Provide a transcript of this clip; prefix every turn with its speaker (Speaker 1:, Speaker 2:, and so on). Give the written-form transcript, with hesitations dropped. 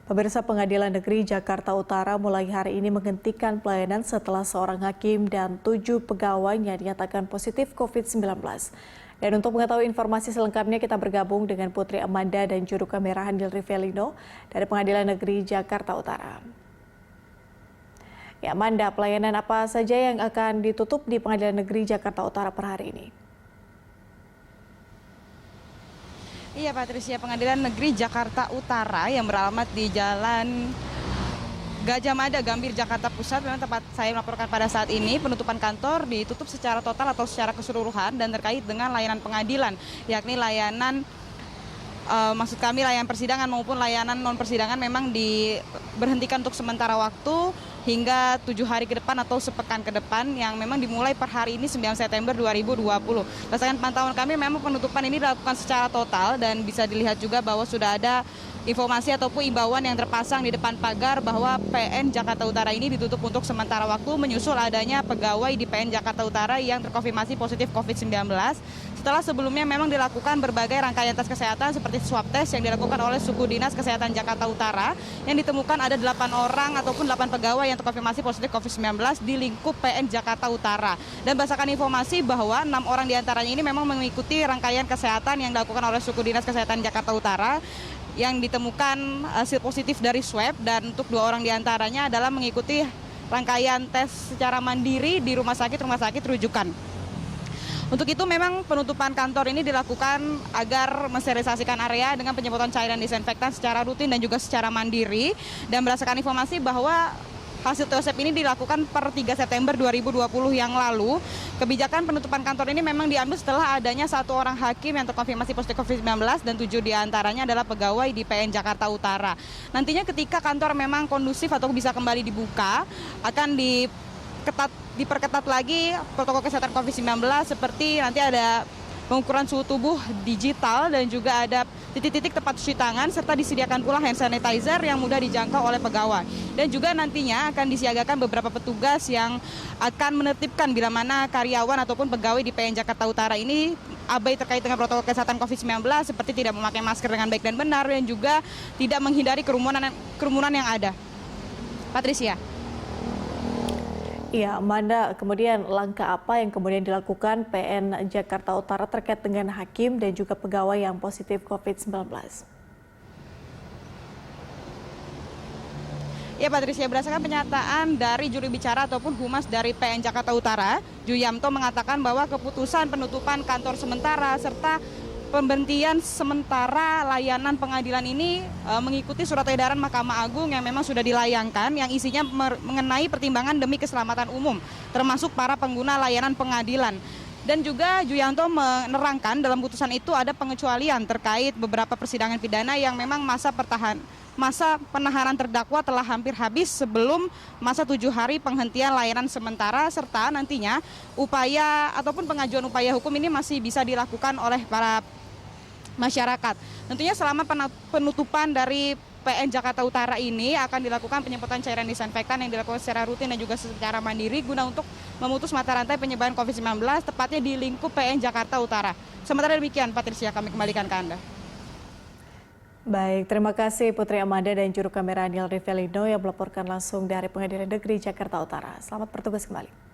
Speaker 1: Pemirsa Pengadilan Negeri Jakarta Utara mulai hari ini menghentikan pelayanan setelah seorang hakim dan 7 pegawainya dinyatakan positif COVID-19. Dan untuk mengetahui informasi selengkapnya kita bergabung dengan Putri Amanda dan juru kamera Handil Rivelino dari Pengadilan Negeri Jakarta Utara. Ya, Amanda, pelayanan apa saja yang akan ditutup di Pengadilan Negeri Jakarta Utara per hari ini?
Speaker 2: Iya, Patricia, Pengadilan Negeri Jakarta Utara yang beralamat di Jalan Gajah Mada, Gambir, Jakarta Pusat, memang tempat saya melaporkan pada saat ini. Penutupan kantor ditutup secara total atau secara keseluruhan dan terkait dengan layanan pengadilan, yakni layanan maksud kami layanan persidangan maupun layanan non persidangan memang diberhentikan untuk sementara waktu hingga 7 hari ke depan atau sepekan ke depan yang memang dimulai per hari ini 9 September 2020. Berdasarkan pantauan kami memang penutupan ini dilakukan secara total dan bisa dilihat juga bahwa sudah ada informasi ataupun imbauan yang terpasang di depan pagar bahwa PN Jakarta Utara ini ditutup untuk sementara waktu menyusul adanya pegawai di PN Jakarta Utara yang terkonfirmasi positif COVID-19. Setelah sebelumnya memang dilakukan berbagai rangkaian tes kesehatan seperti swab test yang dilakukan oleh Suku Dinas Kesehatan Jakarta Utara yang ditemukan ada 8 orang ataupun 8 pegawai yang terkonfirmasi positif COVID-19 di lingkup PN Jakarta Utara. Dan berdasarkan informasi bahwa 6 orang diantaranya ini memang mengikuti rangkaian kesehatan yang dilakukan oleh Suku Dinas Kesehatan Jakarta Utara yang ditemukan hasil positif dari swab, dan untuk 2 orang diantaranya adalah mengikuti rangkaian tes secara mandiri di rumah sakit rujukan. Untuk itu memang penutupan kantor ini dilakukan agar mensterilisasikan area dengan penyemprotan cairan disinfektan secara rutin dan juga secara mandiri. Dan berdasarkan informasi bahwa hasil tes swab ini dilakukan per 3 September 2020 yang lalu. Kebijakan penutupan kantor ini memang diambil setelah adanya 1 orang hakim yang terkonfirmasi positif COVID-19 dan 7 diantaranya adalah pegawai di PN Jakarta Utara. Nantinya ketika kantor memang kondusif atau bisa kembali dibuka, akan diperketat lagi protokol kesehatan COVID-19 seperti nanti ada pengukuran suhu tubuh digital dan juga ada titik-titik tempat cuci tangan serta disediakan pula hand sanitizer yang mudah dijangkau oleh pegawai. Dan juga nantinya akan disiagakan beberapa petugas yang akan menertibkan bila mana karyawan ataupun pegawai di PN Jakarta Utara ini abai terkait dengan protokol kesehatan COVID-19 seperti tidak memakai masker dengan baik dan benar dan juga tidak menghindari kerumunan yang ada. Patricia.
Speaker 1: Ya, Amanda, kemudian langkah apa yang kemudian dilakukan PN Jakarta Utara terkait dengan hakim dan juga pegawai yang positif COVID-19?
Speaker 2: Ya, Patricia, berdasarkan pernyataan dari juru bicara ataupun humas dari PN Jakarta Utara, Juyamto mengatakan bahwa keputusan penutupan kantor sementara serta pemberhentian sementara layanan pengadilan ini mengikuti surat edaran Mahkamah Agung yang memang sudah dilayangkan yang isinya mengenai pertimbangan demi keselamatan umum termasuk para pengguna layanan pengadilan. Dan juga Juyanto menerangkan dalam putusan itu ada pengecualian terkait beberapa persidangan pidana yang memang masa penahanan terdakwa telah hampir habis sebelum masa 7 hari penghentian layanan sementara serta nantinya upaya ataupun pengajuan upaya hukum ini masih bisa dilakukan oleh para masyarakat. Tentunya selama penutupan dari PN Jakarta Utara ini akan dilakukan penyemprotan cairan disinfektan yang dilakukan secara rutin dan juga secara mandiri guna untuk memutus mata rantai penyebaran COVID-19 tepatnya di lingkup PN Jakarta Utara. Sementara demikian, Patricia, kami kembalikan ke Anda.
Speaker 1: Baik, terima kasih Putri Amanda dan juru kamera Handil Rivelino yang melaporkan langsung dari Pengadilan Negeri Jakarta Utara. Selamat bertugas kembali.